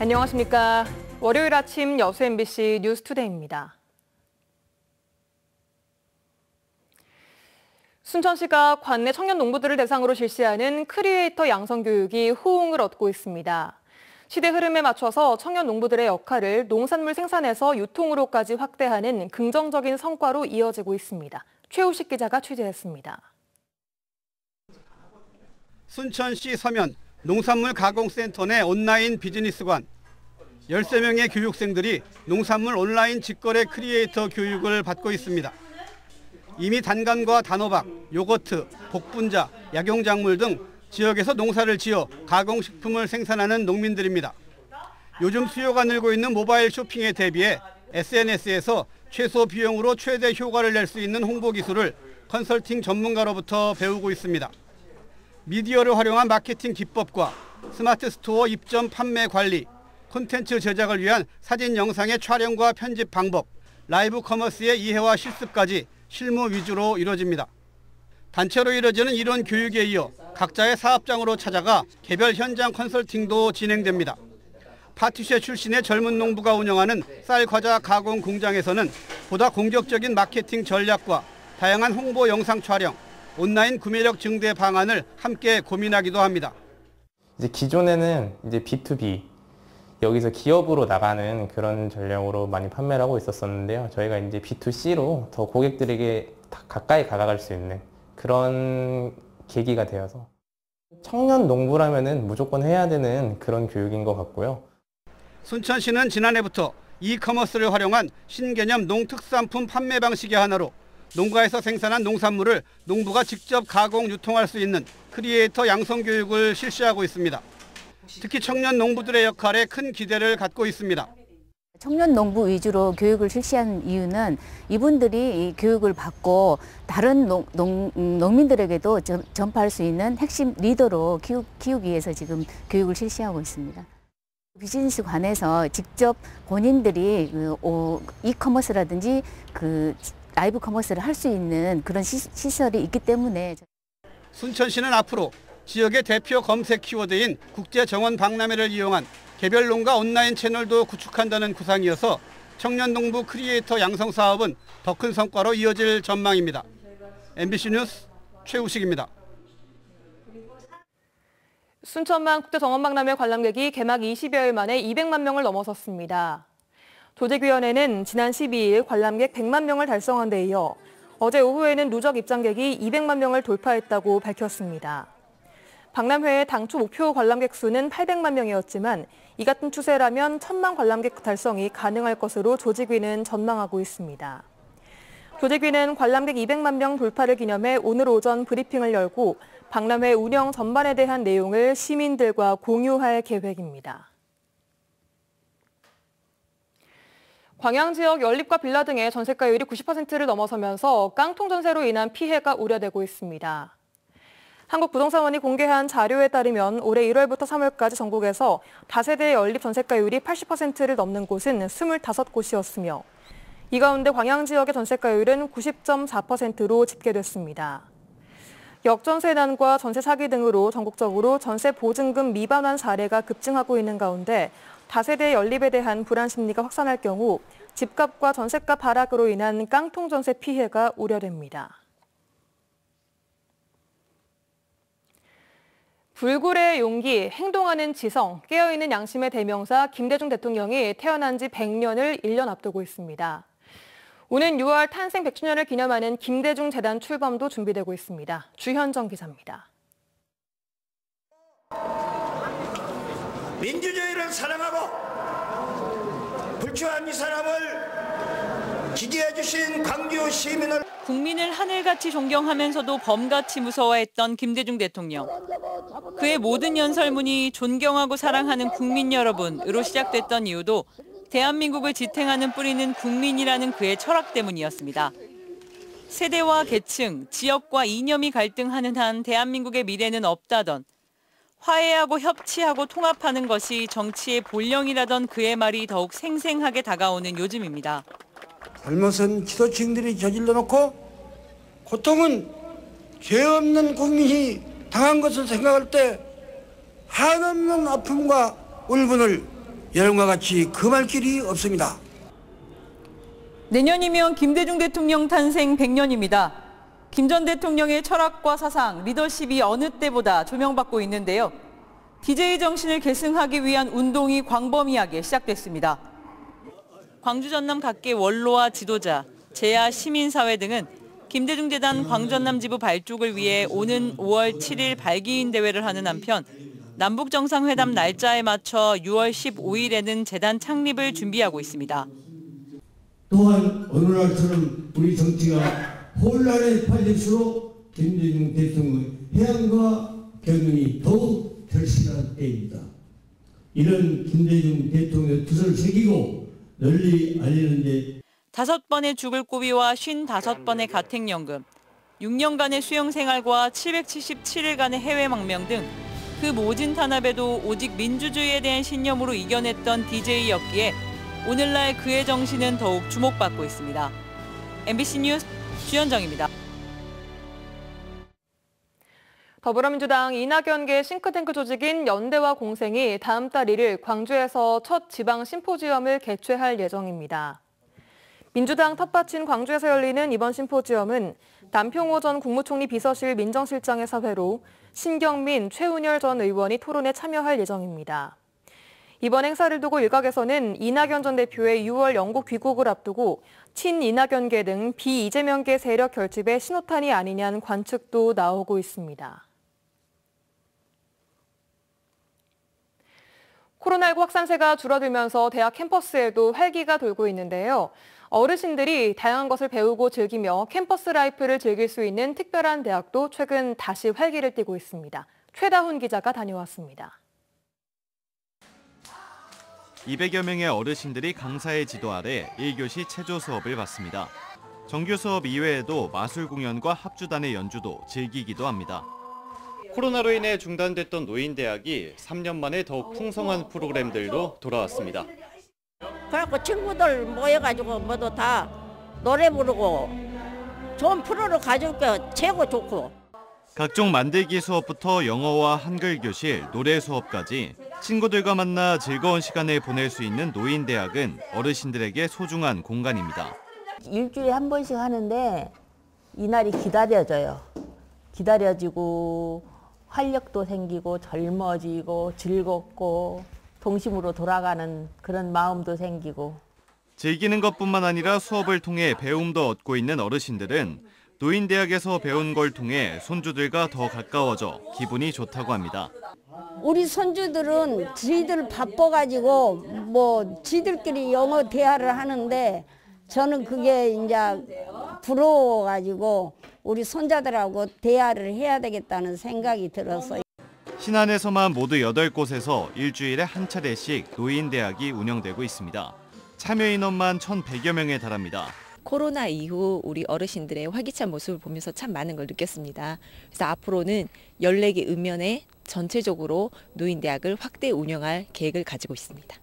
안녕하십니까. 월요일 아침 여수 MBC 뉴스투데이입니다. 순천시가 관내 청년 농부들을 대상으로 실시하는 크리에이터 양성 교육이 호응을 얻고 있습니다. 시대 흐름에 맞춰서 청년 농부들의 역할을 농산물 생산에서 유통으로까지 확대하는 긍정적인 성과로 이어지고 있습니다. 최우식 기자가 취재했습니다. 순천시 서면 농산물 가공센터 내 온라인 비즈니스관. 13명의 교육생들이 농산물 온라인 직거래 크리에이터 교육을 받고 있습니다. 이미 단감과 단호박, 요거트, 복분자, 약용작물 등 지역에서 농사를 지어 가공식품을 생산하는 농민들입니다. 요즘 수요가 늘고 있는 모바일 쇼핑에 대비해 SNS에서 최소 비용으로 최대 효과를 낼 수 있는 홍보 기술을 컨설팅 전문가로부터 배우고 있습니다. 미디어를 활용한 마케팅 기법과 스마트 스토어 입점 판매 관리, 콘텐츠 제작을 위한 사진 영상의 촬영과 편집 방법, 라이브 커머스의 이해와 실습까지 실무 위주로 이루어집니다. 단체로 이루어지는 이런 교육에 이어 각자의 사업장으로 찾아가 개별 현장 컨설팅도 진행됩니다. 파티쉐 출신의 젊은 농부가 운영하는 쌀 과자 가공 공장에서는 보다 공격적인 마케팅 전략과 다양한 홍보 영상 촬영, 온라인 구매력 증대 방안을 함께 고민하기도 합니다. 이제 기존에는 B2B, 여기서 기업으로 나가는 그런 전략으로 많이 판매를 하고 있었었는데요. 저희가 이제 B2C로 더 고객들에게 가까이 다가갈 수 있는 그런 계기가 되어서 청년 농부라면은 무조건 해야 되는 그런 교육인 것 같고요. 순천시는 지난해부터 이커머스를 활용한 신개념 농특산품 판매 방식의 하나로 농가에서 생산한 농산물을 농부가 직접 가공 유통할 수 있는 크리에이터 양성 교육을 실시하고 있습니다. 특히 청년 농부들의 역할에 큰 기대를 갖고 있습니다. 청년 농부 위주로 교육을 실시하는 이유는 이분들이 이 교육을 받고 다른 농민들에게도 전파할 수 있는 핵심 리더로 키우기 위해서 지금 교육을 실시하고 있습니다. 비즈니스관에서 직접 본인들이 이커머스라든지 라이브 커머스를 할 수 있는 그런 시설이 있기 때문에 순천시는 앞으로 지역의 대표 검색 키워드인 국제정원 박람회를 이용한 개별 농가 온라인 채널도 구축한다는 구상이어서 청년 농부 크리에이터 양성 사업은 더 큰 성과로 이어질 전망입니다. MBC 뉴스 최우식입니다. 순천만 국제정원박람회 관람객이 개막 20여일 만에 200만 명을 넘어섰습니다. 조직위원회는 지난 12일 관람객 100만 명을 달성한 데 이어 어제 오후에는 누적 입장객이 200만 명을 돌파했다고 밝혔습니다. 박람회의 당초 목표 관람객 수는 800만 명이었지만 이 같은 추세라면 1000만 관람객 달성이 가능할 것으로 조직위는 전망하고 있습니다. 조직위는 관람객 200만 명 돌파를 기념해 오늘 오전 브리핑을 열고 박람회 운영 전반에 대한 내용을 시민들과 공유할 계획입니다. 광양 지역 연립과 빌라 등의 전세가율이 90%를 넘어서면서 깡통 전세로 인한 피해가 우려되고 있습니다. 한국부동산원이 공개한 자료에 따르면 올해 1월부터 3월까지 전국에서 다세대 연립 전세가율이 80%를 넘는 곳은 25곳이었으며 이 가운데 광양 지역의 전세가율은 90.4%로 집계됐습니다. 역전세난과 전세 사기 등으로 전국적으로 전세 보증금 미반환 사례가 급증하고 있는 가운데 다세대 연립에 대한 불안 심리가 확산할 경우 집값과 전세값 하락으로 인한 깡통 전세 피해가 우려됩니다. 불굴의 용기, 행동하는 지성, 깨어있는 양심의 대명사 김대중 대통령이 태어난 지 100년을 1년 앞두고 있습니다. 오는 6월 탄생 100주년을 기념하는 김대중 재단 출범도 준비되고 있습니다. 주현정 기자입니다. 민주주의를 사랑하고 불추한 이 사람을 지지해 주신 광주 시민을 국민을 하늘같이 존경하면서도 범같이 무서워했던 김대중 대통령. 그의 모든 연설문이 존경하고 사랑하는 국민 여러분으로 시작됐던 이유도 대한민국을 지탱하는 뿌리는 국민이라는 그의 철학 때문이었습니다. 세대와 계층, 지역과 이념이 갈등하는 한 대한민국의 미래는 없다던 화해하고 협치하고 통합하는 것이 정치의 본령이라던 그의 말이 더욱 생생하게 다가오는 요즘입니다. 잘못은 지도층들이 저질러 놓고 고통은 죄 없는 국민이 당한 것을 생각할 때 한없는 아픔과 울분을 여러분과 같이 금할 길이 없습니다. 내년이면 김대중 대통령 탄생 100년입니다. 김 전 대통령의 철학과 사상, 리더십이 어느 때보다 조명받고 있는데요. DJ 정신을 계승하기 위한 운동이 광범위하게 시작됐습니다. 광주 전남 각계 원로와 지도자, 재야 시민사회 등은 김대중 재단 광주 전남 지부 발족을 위해 오는 5월 7일 발기인 대회를 하는 한편 남북 정상회담 날짜에 맞춰 6월 15일에는 재단 창립을 준비하고 있습니다. 또한 어느 날처럼 우리 정치가 혼란에 빠질수록 김대중 대통령의 해안과 견눈이 더욱 절실한 때입니다. 이런 김대중 대통령의 뜻을 새기고 널리 알리는 데 5번의 죽을 고비와 55번의 가택연금, 6년간의 수용생활과 777일간의 해외 망명 등 그 모진 탄압에도 오직 민주주의에 대한 신념으로 이겨냈던 DJ였기에 오늘날 그의 정신은 더욱 주목받고 있습니다. MBC 뉴스 주현정입니다. 더불어민주당 이낙연계 싱크탱크 조직인 연대와 공생이 다음 달 1일 광주에서 첫 지방 심포지엄을 개최할 예정입니다. 민주당 텃밭인 광주에서 열리는 이번 심포지엄은 남평호 전 국무총리 비서실 민정실장의 사회로 신경민, 최운열 전 의원이 토론에 참여할 예정입니다. 이번 행사를 두고 일각에서는 이낙연 전 대표의 6월 영국 귀국을 앞두고 친이낙연계 등 비이재명계 세력 결집의 신호탄이 아니냐는 관측도 나오고 있습니다. 코로나19 확산세가 줄어들면서 대학 캠퍼스에도 활기가 돌고 있는데요. 어르신들이 다양한 것을 배우고 즐기며 캠퍼스 라이프를 즐길 수 있는 특별한 대학도 최근 다시 활기를 띠고 있습니다. 최다훈 기자가 다녀왔습니다. 200여 명의 어르신들이 강사의 지도 아래 1교시 체조 수업을 받습니다. 정규 수업 이외에도 마술 공연과 합주단의 연주도 즐기기도 합니다. 코로나로 인해 중단됐던 노인대학이 3년 만에 더욱 풍성한 프로그램들로 돌아왔습니다. 그래갖고 친구들 모여가지고 모두 다 노래 부르고 좋은 프로를 가져올게 최고 좋고. 각종 만들기 수업부터 영어와 한글 교실, 노래 수업까지 친구들과 만나 즐거운 시간을 보낼 수 있는 노인대학은 어르신들에게 소중한 공간입니다. 일주일에 한 번씩 하는데 이날이 기다려져요. 기다려지고 활력도 생기고 젊어지고 즐겁고 동심으로 돌아가는 그런 마음도 생기고. 즐기는 것뿐만 아니라 수업을 통해 배움도 얻고 있는 어르신들은 노인대학에서 배운 걸 통해 손주들과 더 가까워져 기분이 좋다고 합니다. 우리 손주들은 지들 바빠가지고 뭐 지들끼리 영어 대화를 하는데 저는 그게 이제 부러워가지고 우리 손자들하고 대화를 해야 되겠다는 생각이 들어서. 신안에서만 모두 8곳에서 일주일에 한 차례씩 노인대학이 운영되고 있습니다. 참여 인원만 1,100여 명에 달합니다. 코로나 이후 우리 어르신들의 활기찬 모습을 보면서 참 많은 걸 느꼈습니다. 그래서 앞으로는 14개 읍면에 전체적으로 노인대학을 확대 운영할 계획을 가지고 있습니다.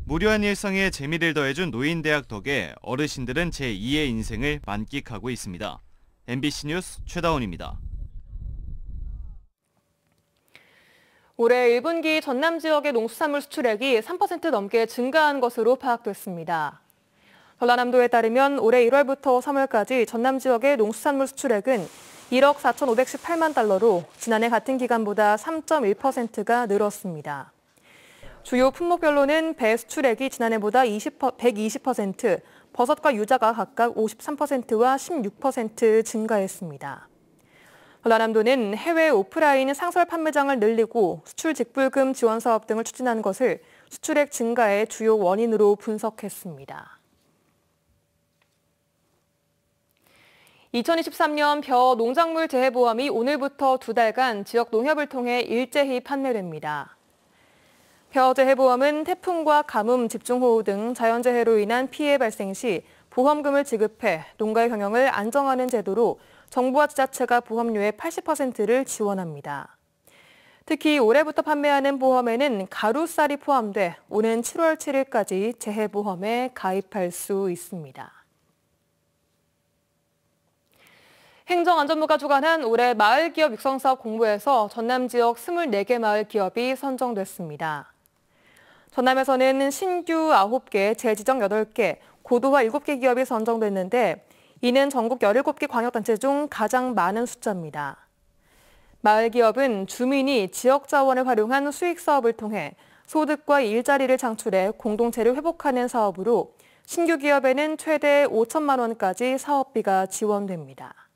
무료한 일상에 재미를 더해준 노인대학 덕에 어르신들은 제2의 인생을 만끽하고 있습니다. MBC 뉴스 최다운입니다. 올해 1분기 전남 지역의 농수산물 수출액이 3% 넘게 증가한 것으로 파악됐습니다. 전라남도에 따르면 올해 1월부터 3월까지 전남 지역의 농수산물 수출액은 1억 4,518만 달러로 지난해 같은 기간보다 3.1%가 늘었습니다. 주요 품목별로는 배 수출액이 지난해보다 120%, 버섯과 유자가 각각 53%와 16% 증가했습니다. 전라남도는 해외 오프라인 상설 판매장을 늘리고 수출 직불금 지원 사업 등을 추진한 것을 수출액 증가의 주요 원인으로 분석했습니다. 2023년 벼 농작물 재해보험이 오늘부터 2달간 지역 농협을 통해 일제히 판매됩니다. 벼 재해보험은 태풍과 가뭄, 집중호우 등 자연재해로 인한 피해 발생 시 보험금을 지급해 농가의 경영을 안정하는 제도로 정부와 지자체가 보험료의 80%를 지원합니다. 특히 올해부터 판매하는 보험에는 가루쌀이 포함돼 오는 7월 7일까지 재해보험에 가입할 수 있습니다. 행정안전부가 주관한 올해 마을기업 육성사업 공모에서 전남 지역 24개 마을 기업이 선정됐습니다. 전남에서는 신규 9개, 재지정 8개, 고도화 7개 기업이 선정됐는데 이는 전국 17개 광역단체 중 가장 많은 숫자입니다. 마을기업은 주민이 지역 자원을 활용한 수익 사업을 통해 소득과 일자리를 창출해 공동체를 회복하는 사업으로 신규 기업에는 최대 5천만 원까지 사업비가 지원됩니다.